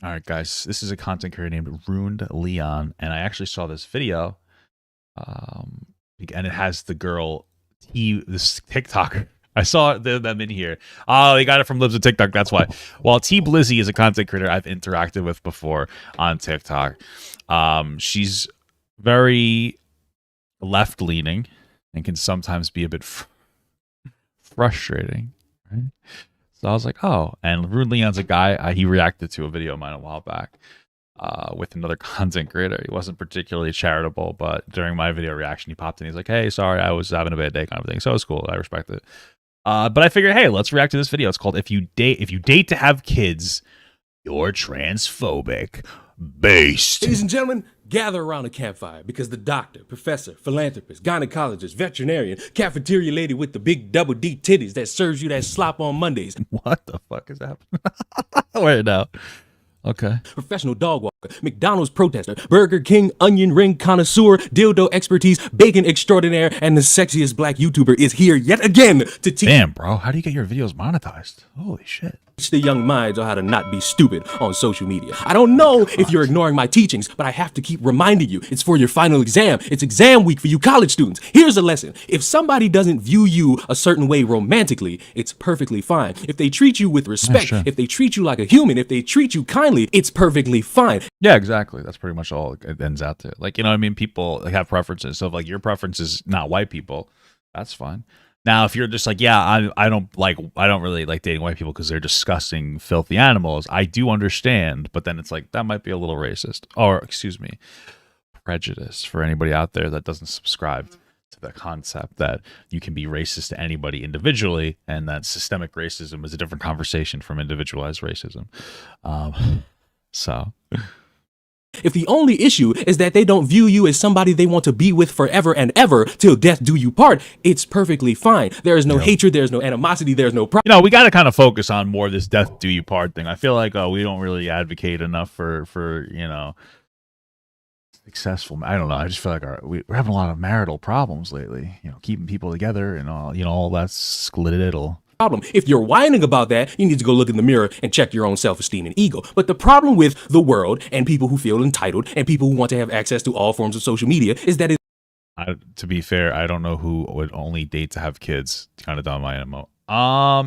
All right, guys, this is a content creator named RuinedLeon, and I actually saw this video, and it has the girl this TikTok. I saw them in here. Oh, they got it from Libs of TikTok. That's why. Well, T Blizzy is a content creator I've interacted with before on TikTok. She's very left leaning and can sometimes be a bit frustrating. Right? So I was like, oh, and RuinedLeon's a guy. He reacted to a video of mine a while back with another content creator. He wasn't particularly charitable, but during my video reaction, he popped in. He's like, hey, sorry, I was having a bad day, kind of thing. So it was cool. I respect it. But I figured, hey, let's react to this video. It's called If You Date to Have Kids, You're Transphobic. Based. Ladies and gentlemen, gather around a campfire because the doctor, professor, philanthropist, gynecologist, veterinarian, cafeteria lady with the big double D titties that serves you that slop on Mondays. What the fuck is happening? Wait, now. Okay. Professional dog walker, McDonald's protester, Burger King onion ring connoisseur, dildo expertise, bacon extraordinaire, and the sexiest black YouTuber is here yet again to teach. Damn, bro. How do you get your videos monetized? Holy shit. The young minds on how to not be stupid on social media. I don't know if you're ignoring my teachings, but I have to keep reminding you. It's for your final exam. It's exam week for you college students. Here's a lesson. If somebody doesn't view you a certain way romantically, it's perfectly fine. If they treat you with respect, if they treat you like a human, if they treat you kindly, it's perfectly fine. Yeah, exactly. That's pretty much all it ends out to. Like, you know what I mean? People have preferences. So if like your preference is not white people, that's fine. Now, if you're just like, yeah, I don't really like dating white people because they're disgusting, filthy animals, I do understand. But then it's like, that might be a little racist. Or, excuse me, prejudice for anybody out there that doesn't subscribe to the concept that you can be racist to anybody individually and that systemic racism is a different conversation from individualized racism. So... If the only issue is that they don't view you as somebody they want to be with forever and ever till death do you part, it's perfectly fine. There is no hatred, there's no animosity, there's no problem. You know, we got to kind of focus on more of this death do you part thing. I feel like we don't really advocate enough for you know, successful. I don't know. I just feel like we're having a lot of marital problems lately. You know, keeping people together and all. You know, all that sklididdle. If you're whining about that, you need to go look in the mirror and check your own self-esteem and ego. But the problem with the world and people who feel entitled and people who want to have access to all forms of social media is that to be fair, I don't know who would only date to have kids. Kind of down my MO.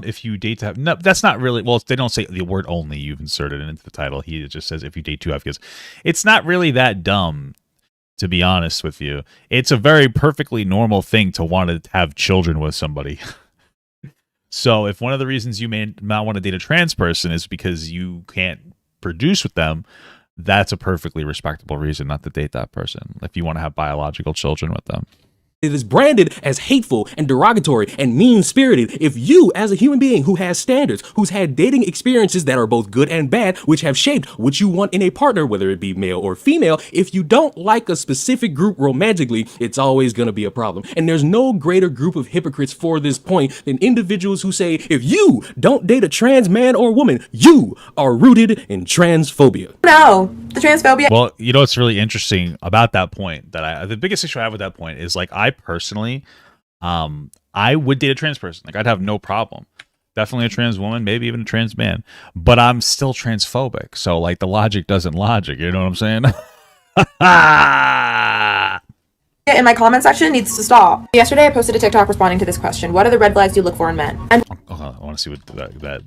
If you date to have, no, that's not really, well, they don't say the word only, you've inserted it into the title. He just says if you date to have kids. It's not really that dumb, to be honest with you. It's a very perfectly normal thing to want to have children with somebody. So if one of the reasons you may not want to date a trans person is because you can't produce with them, that's a perfectly respectable reason not to date that person if you want to have biological children with them. It is branded as hateful and derogatory and mean-spirited. If you, as a human being who has standards, who's had dating experiences that are both good and bad, which have shaped what you want in a partner, whether it be male or female, if you don't like a specific group romantically, it's always going to be a problem. And there's no greater group of hypocrites for this point than individuals who say, if you don't date a trans man or woman, you are rooted in transphobia. No, the transphobia. Well, you know what's really interesting about that point, that the biggest issue I have with that point is, like, I personally, I would date a trans person. Like, I'd have no problem. Definitely a trans woman, maybe even a trans man. But I'm still transphobic. So, like, the logic doesn't logic. You know what I'm saying? In my comment section needs to stop. Yesterday, I posted a TikTok responding to this question. What are the red flags you look for in men? And I want to see what that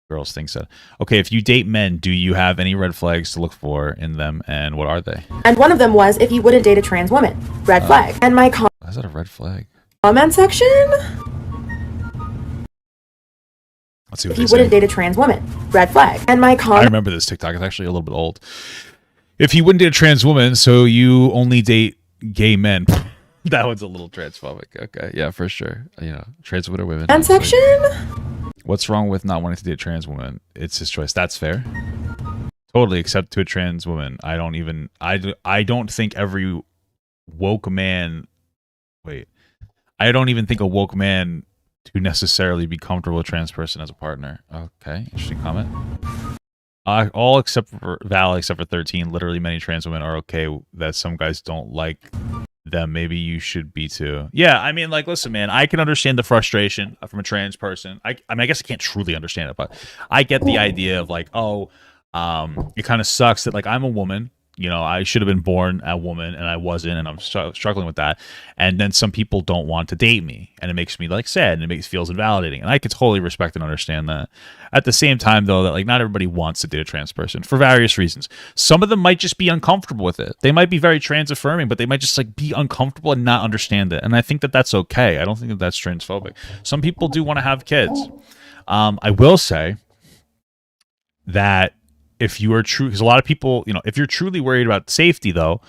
girl's thing said. Okay, if you date men, do you have any red flags to look for in them, and what are they? And one of them was if you wouldn't date a trans woman. Red flag. And my is that a red flag? Comment section? Let's see what if you wouldn't date a trans woman. Red flag. And my I remember this TikTok. It's actually a little bit old. If you wouldn't date a trans woman, so you only date gay men. That one's a little transphobic. Okay, yeah, for sure. You know, trans women or women. And section? What's wrong with not wanting to date a trans woman? It's his choice. That's fair. Totally, except to a trans woman. I don't think every woke man... Wait. I don't even think a woke man to necessarily be comfortable with a trans person as a partner. Okay, interesting comment. All except for Val, except for 13. Literally, many trans women are okay that some guys don't like them. Maybe you should be too. Yeah, I mean, like, listen, man, I can understand the frustration from a trans person. I mean, I guess I can't truly understand it, but I get the idea of, like, oh, It kind of sucks that like I'm a woman. You know, I should have been born a woman and I wasn't, and I'm struggling with that. And then some people don't want to date me, and it makes me like sad, and feels invalidating. And I could totally respect and understand that. At the same time, though, that like not everybody wants to date a trans person for various reasons. Some of them might just be uncomfortable with it. They might be very trans affirming, but they might just like be uncomfortable and not understand it. And I think that that's okay. I don't think that that's transphobic. Some people do want to have kids. I will say that if you are true, because a lot of people, you know, if you're truly worried about safety, though,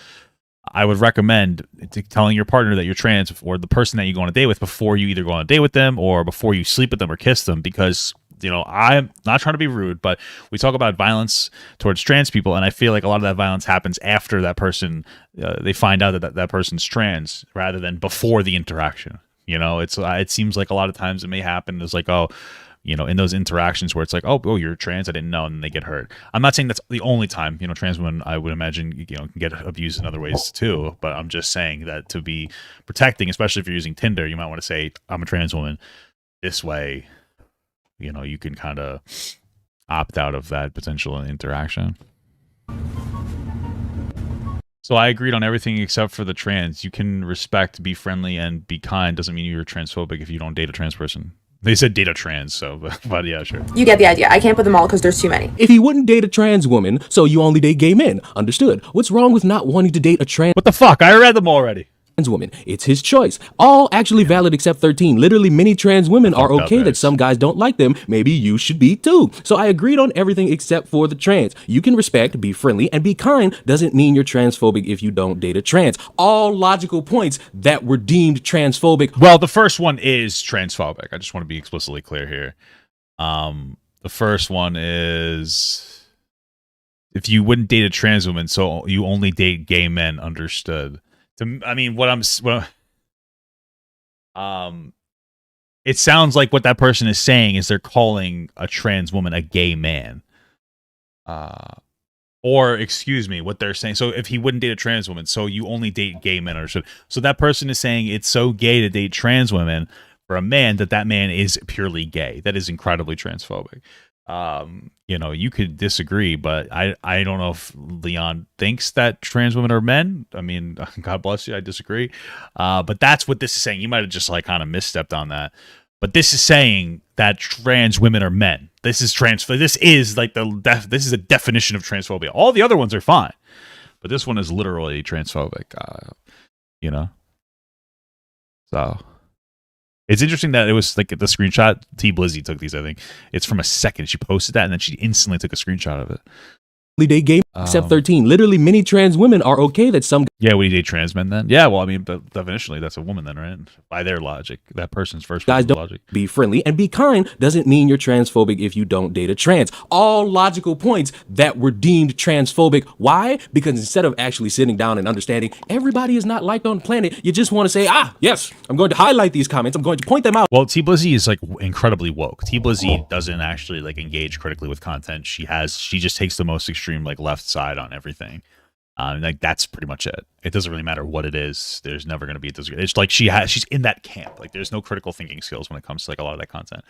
I would recommend telling your partner that you're trans or the person that you go on a date with before you either go on a date with them or before you sleep with them or kiss them. Because, you know, I'm not trying to be rude, but we talk about violence towards trans people, and I feel like a lot of that violence happens after that person, they find out that person's trans rather than before the interaction. You know, it seems like a lot of times it may happen. It's like, oh, you know, in those interactions where it's like, oh, you're trans, I didn't know, and they get hurt. I'm not saying that's the only time, you know, trans women, I would imagine, you know, can get abused in other ways too, but I'm just saying that to be protecting, especially if you're using Tinder, you might want to say, I'm a trans woman. This way, you know, you can kind of opt out of that potential interaction. So I agreed on everything except for the trans. You can respect, be friendly, and be kind. Doesn't mean you're transphobic if you don't date a trans person. They said date a trans, so, but yeah, sure. You get the idea. I can't put them all because there's too many. If he wouldn't date a trans woman, so you only date gay men. Understood. What's wrong with not wanting to date a trans What the fuck? I read them already. woman? It's his choice. All actually valid except 13. Literally, many trans women are okay that some guys don't like them. Maybe you should be too. So I agreed on everything except for the trans. You can respect, be friendly, and be kind doesn't mean you're transphobic if you don't date a trans. All logical points that were deemed transphobic. Well, the first one is transphobic. I just want to be explicitly clear here. The first one is if you wouldn't date a trans woman, so you only date gay men. Understood. I mean, it sounds like what that person is saying is they're calling a trans woman a gay man. Or, excuse me, what they're saying. So if he wouldn't date a trans woman, so you only date gay men. So that person is saying it's so gay to date trans women for a man that man is purely gay. That is incredibly transphobic. You know, you could disagree, but I don't know if Leon thinks that trans women are men. I mean, God bless you, I disagree. But that's what this is saying. You might have just like kind of misstepped on that. But this is saying that trans women are men. This is This is like this is a definition of transphobia. All the other ones are fine, but this one is literally transphobic. You know, so. It's interesting that it was like the screenshot. T Blizzy took these, I think. It's from a second. She posted that and then she instantly took a screenshot of it. They gay except 13. Literally, many trans women are okay that some. Yeah, would you date trans men then? Yeah, well, I mean, but definitionally, that's a woman then, right? By their logic, that person's first guys don't logic. Be friendly and be kind doesn't mean you're transphobic if you don't date a trans. All logical points that were deemed transphobic. Why? Because instead of actually sitting down and understanding everybody is not liked on the planet, you just want to say, yes, I'm going to highlight these comments. I'm going to point them out. Well, T Blizzy is like incredibly woke. T Blizzy doesn't actually like engage critically with content. She just takes the most extreme like left side on everything. Like that's pretty much it. It doesn't really matter what it is. There's never going to be a disagreement. It's like she's in that camp. Like there's no critical thinking skills when it comes to like a lot of that content.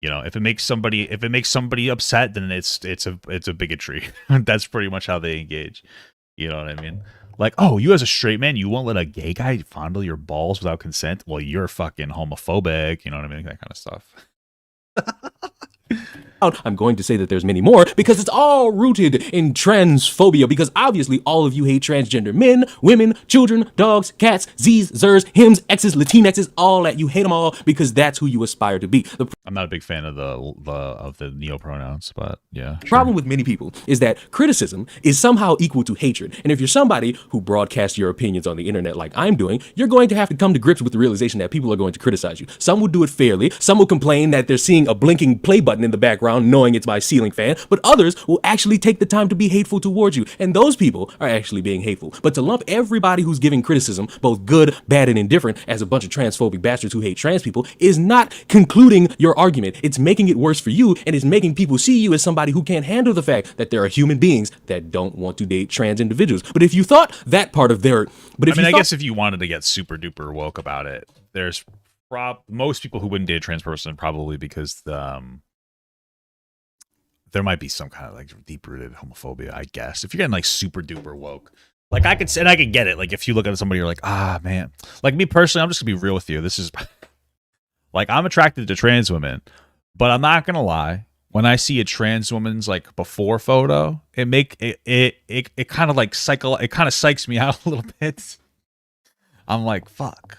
You know, if it makes somebody upset, then it's a bigotry. That's pretty much how they engage. You know what I mean? Like, oh, you as a straight man, you won't let a gay guy fondle your balls without consent? Well, you're fucking homophobic. You know what I mean? That kind of stuff. I'm going to say that there's many more because it's all rooted in transphobia, because obviously all of you hate transgender men, women, children, dogs, cats, Z's, Zers, hims, X's, Latinx's, all that. You hate them all because that's who you aspire to be. I'm not a big fan of the neo pronouns, but yeah. The problem with many people is that criticism is somehow equal to hatred. And if you're somebody who broadcasts your opinions on the internet like I'm doing, you're going to have to come to grips with the realization that people are going to criticize you. Some will do it fairly. Some will complain that they're seeing a blinking play button in the background knowing it's my ceiling fan, but others will actually take the time to be hateful towards you. And those people are actually being hateful. But to lump everybody who's giving criticism, both good, bad, and indifferent, as a bunch of transphobic bastards who hate trans people is not concluding your argument. It's making it worse for you, and it's making people see you as somebody who can't handle the fact that there are human beings that don't want to date trans individuals. But if you thought that part of their... I guess if you wanted to get super duper woke about it, there's most people who wouldn't date a trans person probably because there might be some kind of like deep-rooted homophobia, I guess. If you're getting like super duper woke, like I could get it. Like if you look at somebody, you're like, ah, man. Like me personally, I'm just gonna be real with you. This is like I'm attracted to trans women, but I'm not gonna lie. When I see a trans woman's like before photo, it kind of like it kind of psychs me out a little bit. I'm like, fuck.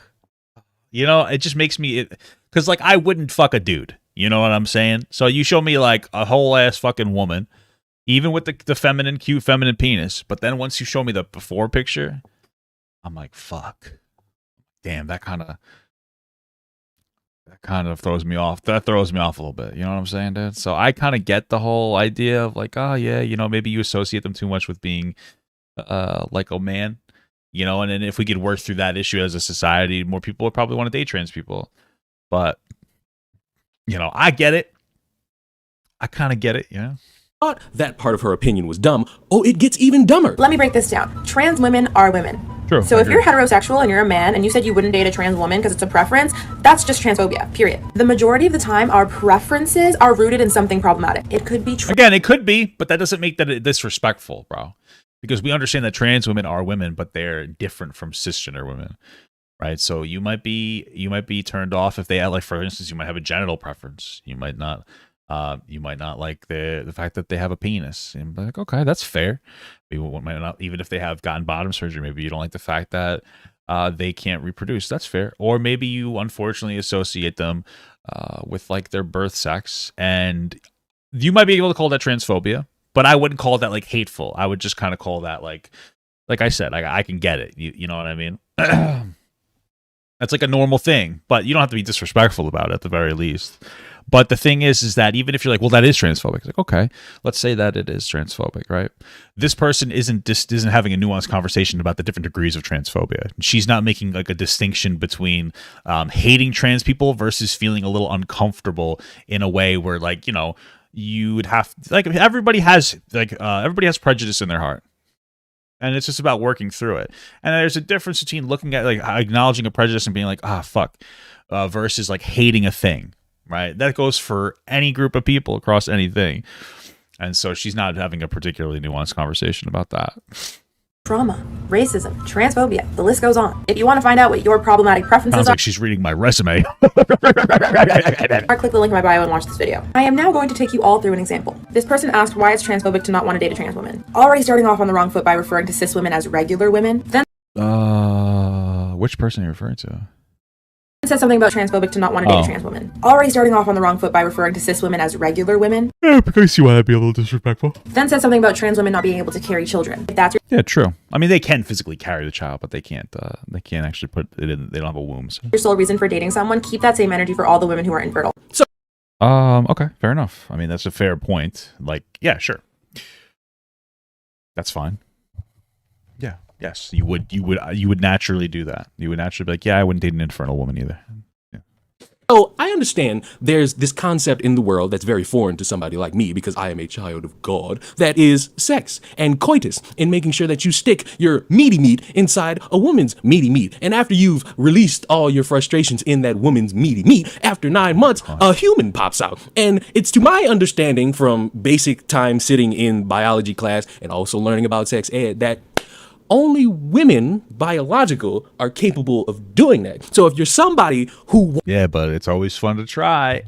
You know, it just makes me because like I wouldn't fuck a dude. You know what I'm saying? So you show me like a whole ass fucking woman, even with the feminine, cute feminine penis. But then once you show me the before picture, I'm like, fuck. Damn, that kind of throws me off. That throws me off a little bit. You know what I'm saying, dude? So I kind of get the whole idea of like, oh yeah, you know, maybe you associate them too much with being like a man. You know, and then if we could work through that issue as a society, more people would probably want to date trans people. But you know, I get it. I kind of get it, you know? Thought that part of her opinion was dumb. Oh, it gets even dumber. Let me break this down. Trans women are women. True. So if you're heterosexual and you're a man and you said you wouldn't date a trans woman because it's a preference, that's just transphobia, period. The majority of the time, our preferences are rooted in something problematic. It could be true. Again, it could be, but that doesn't make that disrespectful, bro. Because we understand that trans women are women, but they're different from cisgender women. Right, so you might be turned off if they, like, for instance, you might have a genital preference. You might not like the fact that they have a penis. And be like, okay, that's fair. Maybe might not, even if they have gotten bottom surgery. Maybe you don't like the fact that they can't reproduce. That's fair. Or maybe you unfortunately associate them with like their birth sex, and you might be able to call that transphobia. But I wouldn't call that like hateful. I would just kind of call that like I said, I can get it. You know what I mean? That's like a normal thing, but you don't have to be disrespectful about it at the very least. But the thing is that even if you're like, well, that is transphobic, it's like, okay, let's say that it is transphobic, right? This person isn't having a nuanced conversation about the different degrees of transphobia. She's not making like a distinction between hating trans people versus feeling a little uncomfortable in a way where, like, you know, you would have like everybody has prejudice in their heart. And it's just about working through it. And there's a difference between looking at, like, acknowledging a prejudice and being like, ah, fuck, versus like hating a thing, right? That goes for any group of people across anything. And so she's not having a particularly nuanced conversation about that. Trauma, racism, transphobia, the list goes on. If you want to find out what your problematic preferences Sounds like she's reading my resume. click the link in my bio and watch this video. I am now going to take you all through an example. This person asked why it's transphobic to not want to date a trans woman. Already starting off on the wrong foot by referring to cis women as regular women. Then which person are you referring to? said something about transphobic to not want to date a trans woman. Already starting off on the wrong foot by referring to cis women as regular women. Yeah, because I see why that'd be a little disrespectful. Then said something about trans women not being able to carry children. If that's yeah, true. I mean, they can physically carry the child, but they can't actually put it in. They don't have a womb. So. your sole reason for dating someone, keep that same energy for all the women who are infertile. So, okay, fair enough. I mean, that's a fair point. Like, yeah, sure. That's fine. Yeah. Yes, you would naturally do that. You would naturally be like, yeah, I wouldn't date an infernal woman either. Yeah. Oh, I understand there's this concept in the world that's very foreign to somebody like me because I am a child of God, that is sex and coitus, in making sure that you stick your meaty meat inside a woman's meaty meat. And after you've released all your frustrations in that woman's meaty meat, after 9 months, a human pops out. And it's to my understanding from basic time sitting in biology class and also learning about sex ed that only women, biological, are capable of doing that. So if you're somebody who... Yeah, but it's always fun to try.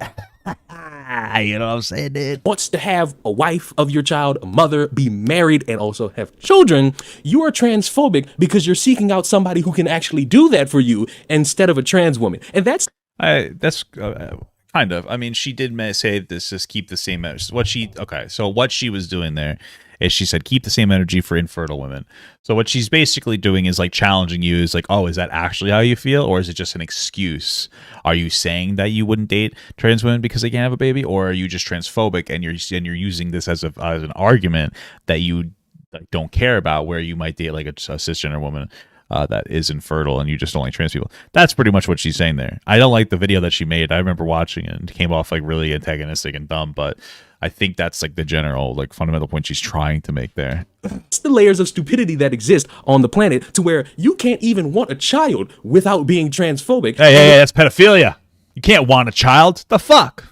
You know what I'm saying, dude? Wants to have a wife of your child, a mother, be married, and also have children, you are transphobic because you're seeking out somebody who can actually do that for you instead of a trans woman. And that's kind of. I mean, she did say this, just keep the same... What she was doing there is she said, keep the same energy for infertile women. So what she's basically doing is like challenging you is like, oh, is that actually how you feel? Or is it just an excuse? Are you saying that you wouldn't date trans women because they can't have a baby? Or are you just transphobic and you're using this as an argument that you don't care about, where you might date like a cisgender woman that is infertile and you just don't like trans people? That's pretty much what she's saying there. I don't like the video that she made. I remember watching it and it came off like really antagonistic and dumb, but I think that's like the general, like, fundamental point she's trying to make there. It's the layers of stupidity that exist on the planet to where you can't even want a child without being transphobic. Hey, that's pedophilia. You can't want a child. The fuck?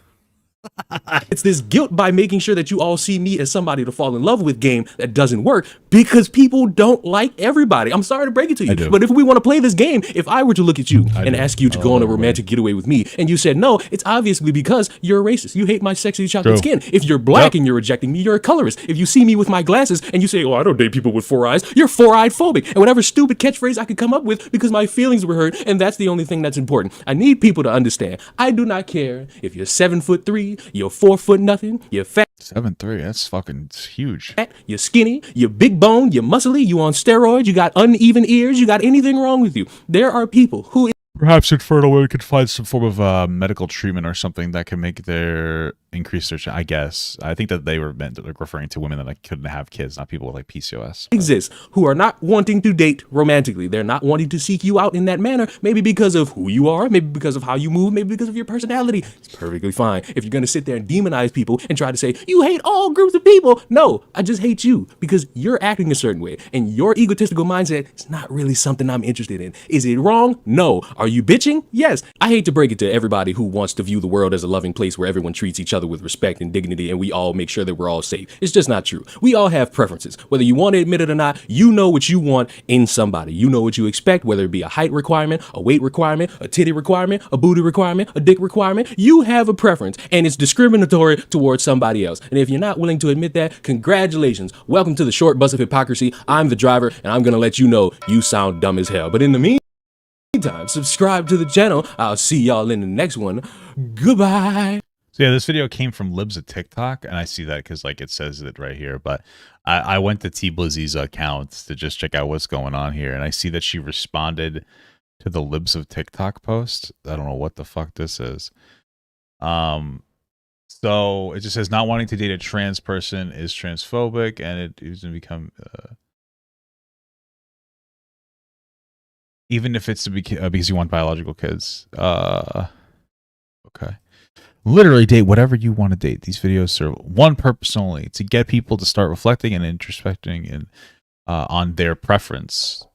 It's this guilt by making sure that you all see me as somebody to fall in love with game that doesn't work because people don't like everybody. I'm sorry to break it to you, but if we want to play this game, if I were to look at you and ask you to go on a romantic getaway with me and you said no, it's obviously because you're a racist. You hate my sexy chocolate skin. If you're black and you're rejecting me, you're a colorist. If you see me with my glasses and you say, oh, I don't date people with 4 eyes, you're 4-eyed phobic. And whatever stupid catchphrase I could come up with because my feelings were hurt, and that's the only thing that's important. I need people to understand. I do not care if you're 7'3", you're 4 foot nothing, you're fat. 7'3", that's fucking huge. You're skinny, you're big bone, you're muscly, you on steroids, you got uneven ears, you got anything wrong with you. There are people who perhaps infertile women could find some form of medical treatment or something that can make their increase their. I guess I think that they were meant to, like, referring to women that like couldn't have kids, not people with like PCOS. Exist who are not wanting to date romantically. They're not wanting to seek you out in that manner. Maybe because of who you are, maybe because of how you move, maybe because of your personality. It's perfectly fine. If you're gonna sit there and demonize people and try to say you hate all groups of people, no, I just hate you because you're acting a certain way and your egotistical mindset is not really something I'm interested in. Is it wrong? No. Are you bitching? Yes. I hate to break it to everybody who wants to view the world as a loving place where everyone treats each other with respect and dignity and we all make sure that we're all safe. It's just not true. We all have preferences. Whether you want to admit it or not, you know what you want in somebody. You know what you expect, whether it be a height requirement, a weight requirement, a titty requirement, a booty requirement, a dick requirement. You have a preference and it's discriminatory towards somebody else. And if you're not willing to admit that, congratulations. Welcome to the short bus of hypocrisy. I'm the driver and I'm going to let you know you sound dumb as hell. But in the meantime, subscribe to the channel. I'll see y'all in the next one. Goodbye. So yeah, this video came from Libs of TikTok, and I see that because like it says it right here. But I went to T Blizzy's account to just check out what's going on here, and I see that she responded to the Libs of TikTok post. I don't know what the fuck this is. So it just says not wanting to date a trans person is transphobic, and it is going to become even if it's to be because you want biological kids. Okay. Literally date whatever you want to date. These videos serve one purpose only: to get people to start reflecting and introspecting and on their preference.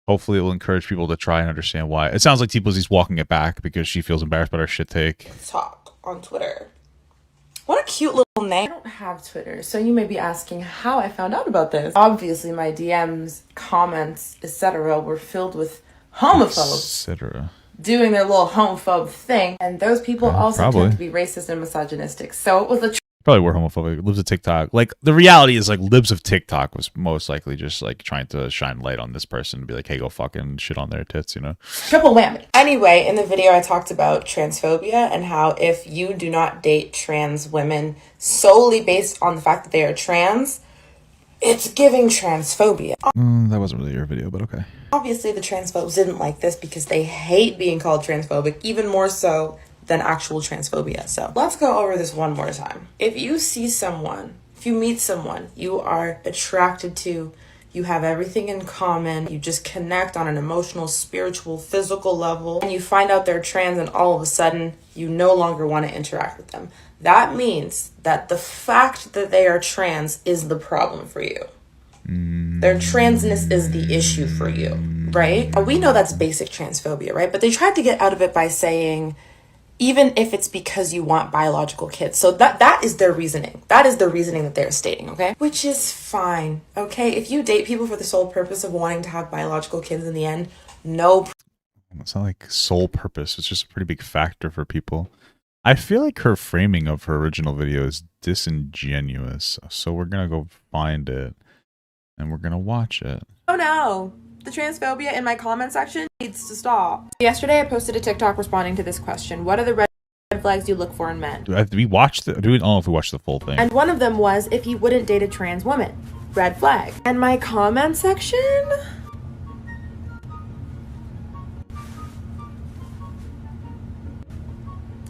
Hopefully, it will encourage people to try and understand why. It sounds like T Blizzy's walking it back because she feels embarrassed about her shit take. Talk on Twitter. What a cute little name. I don't have Twitter, so you may be asking how I found out about this. Obviously, my DMs, comments, etc. were filled with homophobes. Etc. Doing their little homophobe thing, and those people also tend to be racist and misogynistic. So it was a probably were homophobic. Libs of TikTok, like the reality is, like Libs of TikTok was most likely just like trying to shine light on this person and be like, hey, go fucking shit on their tits, you know? triple whammy. Anyway, in the video I talked about transphobia and how if you do not date trans women solely based on the fact that they are trans, it's giving transphobia. That wasn't really your video, but okay. Obviously, the transphobes didn't like this because they hate being called transphobic, even more so than actual transphobia. So let's go over this one more time. If you see someone, if you meet someone you are attracted to, you have everything in common, you just connect on an emotional, spiritual, physical level, and you find out they're trans and all of a sudden you no longer want to interact with them, that means that the fact that they are trans is the problem for you. Their transness is the issue for you, right? We know that's basic transphobia, right? But they tried to get out of it by saying, even if it's because you want biological kids. So that is their reasoning. That is the reasoning that they're stating, okay? Which is fine, okay? If you date people for the sole purpose of wanting to have biological kids in the end, no. It's not like sole purpose. It's just a pretty big factor for people. I feel like her framing of her original video is disingenuous. So we're going to go find it and we're going to watch it. Oh no. The transphobia in my comment section needs to stop. Yesterday, I posted a TikTok responding to this question. What are the red flags you look for in men? Do we watch the? I don't know if we watched the full thing. And one of them was if he wouldn't date a trans woman. Red flag. And my comment section?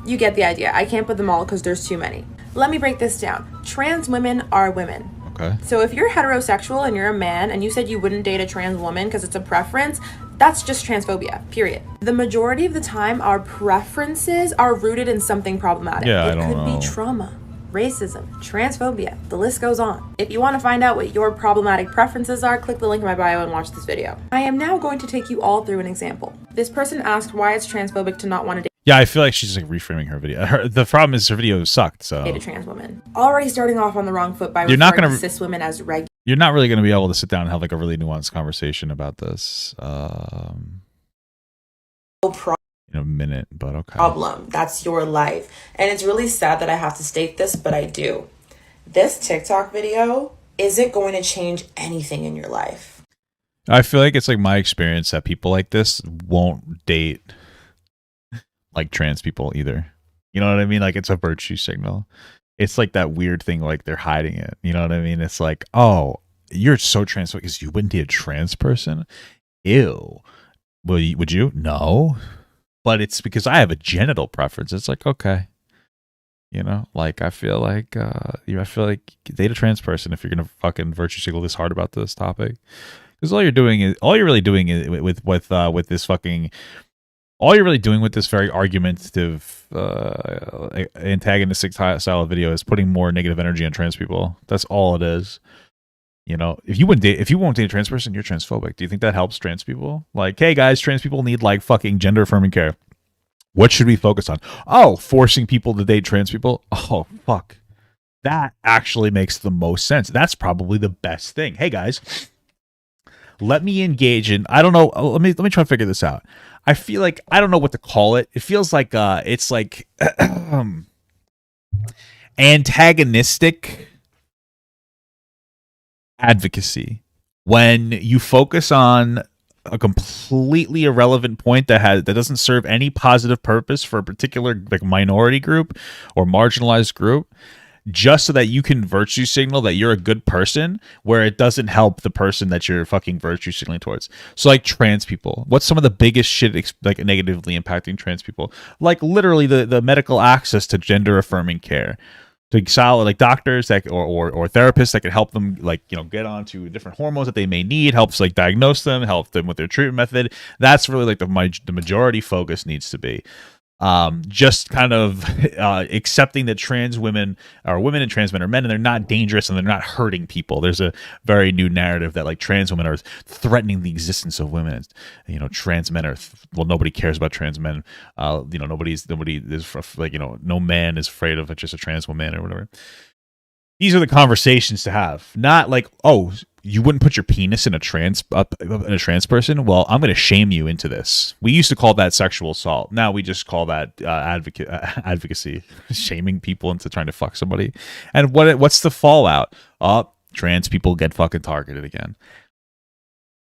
You get the idea. I can't put them all because there's too many. Let me break this down. Trans women are women. Okay. So if you're heterosexual and you're a man and you said you wouldn't date a trans woman because it's a preference, that's just transphobia, period. The majority of the time, our preferences are rooted in something problematic. Yeah, it could be trauma, racism, transphobia, the list goes on. If you want to find out what your problematic preferences are, click the link in my bio and watch this video. I am now going to take you all through an example. This person asked why it's transphobic to not want to date. Yeah, I feel like she's like reframing her video. The problem is her video sucked. So a trans woman. Already starting off on the wrong foot by You're not referring gonna- to cis women as regular. you're not really going to be able to sit down and have like a really nuanced conversation about this in a minute, but okay. Problem. That's your life. And it's really sad that I have to state this, but I do. This TikTok video isn't going to change anything in your life. I feel like it's like my experience that people like this won't date like trans people either. You know what I mean? Like it's a virtue signal. It's like that weird thing, like they're hiding it. You know what I mean? It's like, oh, you're so trans because you wouldn't date a trans person? Ew. Would you? No. But it's because I have a genital preference. It's like, okay. You know, like I feel like date a trans person if you're gonna fucking virtue signal this hard about this topic. Because all you're really doing is with this fucking, all you're really doing with this very argumentative, antagonistic style of video is putting more negative energy on trans people. That's all it is. You know, if you won't date a trans person, you're transphobic. Do you think that helps trans people? Like, hey guys, trans people need like fucking gender affirming care. What should we focus on? Oh, forcing people to date trans people? Oh, fuck. That actually makes the most sense. That's probably the best thing. Hey guys, let me engage in, I don't know, let me try to figure this out. I feel like I don't know what to call it. It feels like it's like antagonistic advocacy. When you focus on a completely irrelevant point that doesn't serve any positive purpose for a particular like minority group or marginalized group, just so that you can virtue signal that you're a good person, where it doesn't help the person that you're fucking virtue signaling towards. So like trans people, what's some of the biggest shit like negatively impacting trans people? Like literally the medical access to gender affirming care, to solid like doctors that or therapists that can help them like, you know, get onto different hormones that they may need, helps like diagnose them, help them with their treatment method. That's really like the majority focus needs to be. Just kind of accepting that trans women are women and trans men are men, and they're not dangerous and they're not hurting people. There's a very new narrative that like trans women are threatening the existence of women. And, you know, trans men are well, nobody cares about trans men. You know, nobody is like, you know, no man is afraid of just a trans woman or whatever. These are the conversations to have, not like, oh, you wouldn't put your penis in a trans person. Well, I'm going to shame you into this. We used to call that sexual assault. Now we just call that advocacy, shaming people into trying to fuck somebody. And what's the fallout? Trans people get fucking targeted again.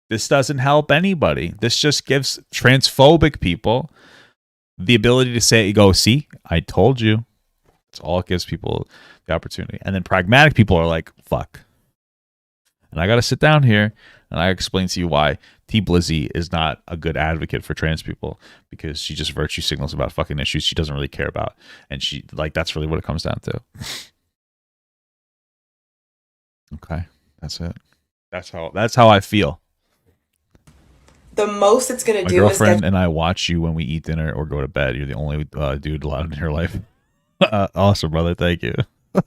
This doesn't help anybody. This just gives transphobic people the ability to say, go, see, I told you. It's all it gives people the opportunity. And then pragmatic people are like, fuck. And I got to sit down here and I explain to you why T. Blizzy is not a good advocate for trans people, because she just virtue signals about fucking issues she doesn't really care about. And she, like, that's really what it comes down to. Okay. That's it. That's how I feel. The most it's going to do My girlfriend is and I watch you when we eat dinner or go to bed. You're the only dude allowed in her life. Awesome, brother. Thank you.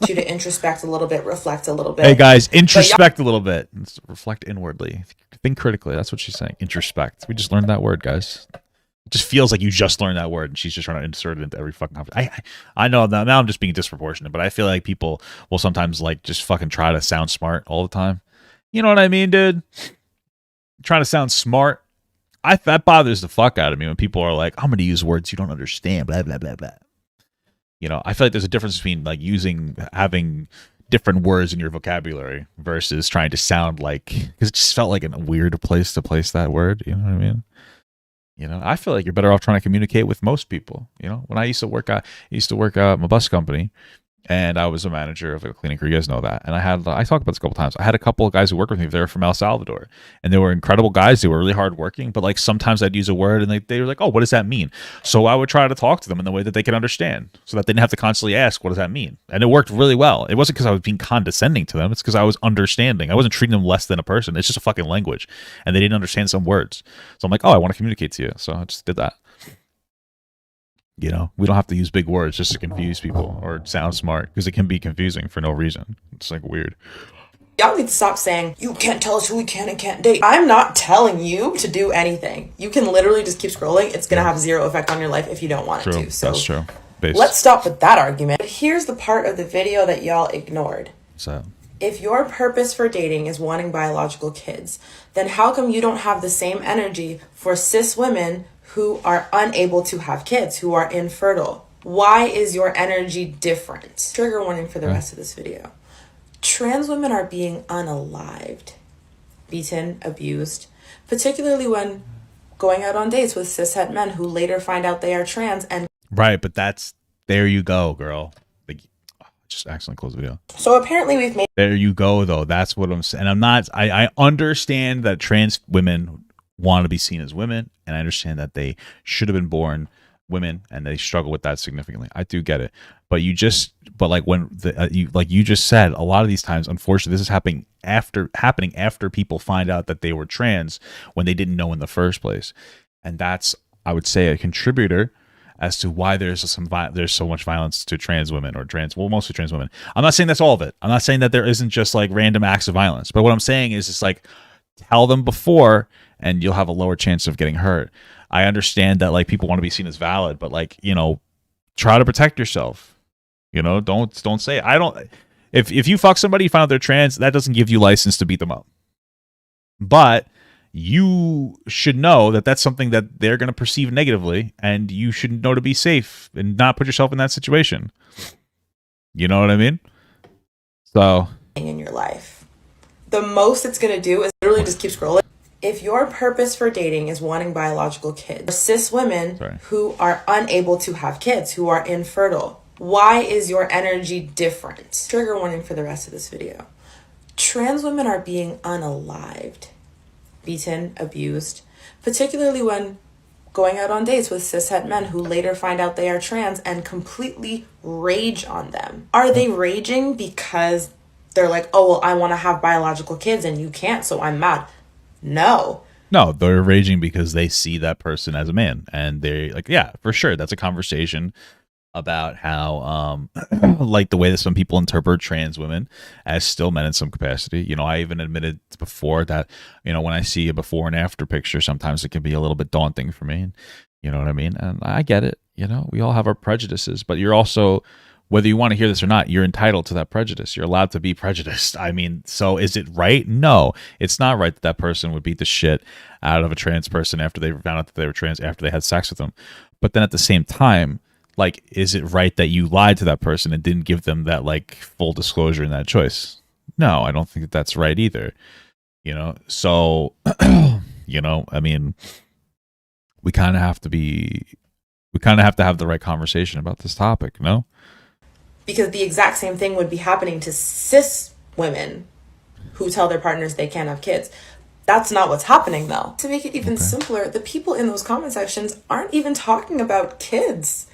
you to introspect a little bit, reflect a little bit. Hey guys, introspect a little bit. Reflect inwardly. Think critically. That's what she's saying. Introspect. We just learned that word, guys. It just feels like you just learned that word, and she's just trying to insert it into every fucking conversation. I know that now I'm just being disproportionate, but I feel like people will sometimes like just fucking try to sound smart all the time. You know what I mean, dude? Trying to sound smart. That bothers the fuck out of me when people are like, I'm going to use words you don't understand, blah, blah, blah, blah. You know, I feel like there's a difference between like having different words in your vocabulary versus trying to sound like, because it just felt like a weird place to place that word. You know what I mean? You know, I feel like you're better off trying to communicate with most people. You know, when I used to work at my bus company, and I was a manager of a cleaning crew. You guys know that. And I talked about this a couple times. I had a couple of guys who worked with me. They were from El Salvador, and they were incredible guys. They were really hardworking, but like sometimes I'd use a word and they were like, oh, what does that mean? So I would try to talk to them in the way that they could understand, so that they didn't have to constantly ask, what does that mean? And it worked really well. It wasn't because I was being condescending to them. It's because I was understanding. I wasn't treating them less than a person. It's just a fucking language, and they didn't understand some words. So I'm like, oh, I want to communicate to you. So I just did that. You know, we don't have to use big words just to confuse people or sound smart, because it can be confusing for no reason. It's like weird. Y'all need to stop saying, you can't tell us who we can and can't date. I'm not telling you to do anything. You can literally just keep scrolling. It's going to have zero effect on your life if you don't want it to. So that's true. Based. Let's stop with that argument. But here's the part of the video that y'all ignored. So, if your purpose for dating is wanting biological kids, then how come you don't have the same energy for cis women who are unable to have kids, who are infertile? Why is your energy different? Trigger warning for the rest of this video. Trans women are being unalived, beaten, abused, particularly when going out on dates with cishet men who later find out they are trans and right, but that's, there you go, girl. Like, just accidentally close the video. So apparently we've made, there you go, though. That's what I'm saying. And I'm not, I understand that trans women want to be seen as women, and I understand that they should have been born women and they struggle with that significantly. I do get it. But you just, but like when like you just said, a lot of these times, unfortunately, this is happening after people find out that they were trans when they didn't know in the first place. And that's, I would say, a contributor as to why there's so much violence to trans women, or mostly trans women. I'm not saying that's all of it. I'm not saying that there isn't just like random acts of violence, but what I'm saying is, it's like, tell them before and you'll have a lower chance of getting hurt. I understand that like people want to be seen as valid, but like, you know, try to protect yourself. You know, don't say I don't. If you fuck somebody, you find out they're trans, that doesn't give you license to beat them up. But you should know that that's something that they're going to perceive negatively, and you should know to be safe and not put yourself in that situation. You know what I mean? So in your life, the most it's going to do is literally just keep scrolling. If your purpose for dating is wanting biological kids, cis women who are unable to have kids, who are infertile, why is your energy different? Trigger warning for the rest of this video. Trans women are being unalived, beaten, abused, particularly when going out on dates with cishet men who later find out they are trans and completely rage on them. Are they raging because they're like, oh, well, I want to have biological kids and you can't, so I'm mad? No, they're raging because they see that person as a man, and they're like, yeah, for sure, that's a conversation about how like the way that some people interpret trans women as still men in some capacity. You know, I even admitted before that, you know, when I see a before and after picture, sometimes it can be a little bit daunting for me. And you know what I mean? And I get it. You know, we all have our prejudices, but you're also, whether you want to hear this or not, you're entitled to that prejudice. You're allowed to be prejudiced. I mean, so is it right? No, it's not right that that person would beat the shit out of a trans person after they found out that they were trans, after they had sex with them. But then at the same time, like, is it right that you lied to that person and didn't give them that like full disclosure in that choice? No, I don't think that that's right either. You know, so you know, I mean, we kind of have to have the right conversation about this topic, no? Because the exact same thing would be happening to cis women who tell their partners they can't have kids. That's not what's happening, though. To make it even simpler, the people in those comment sections aren't even talking about kids.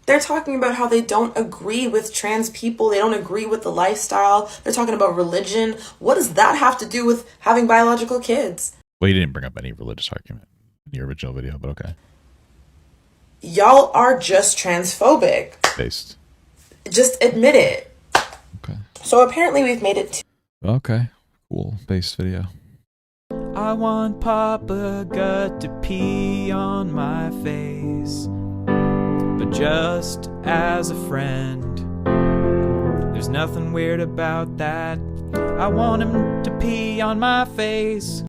They're talking about how they don't agree with trans people. They don't agree with the lifestyle. They're talking about religion. What does that have to do with having biological kids? Well, you didn't bring up any religious argument in your original video, but okay. Y'all are just transphobic. Based. Just admit it. Okay. So apparently we've made it to... Okay. Cool. Based video. I want Papa Gut to pee on my face, but just as a friend. There's nothing weird about that. I want him to pee on my face.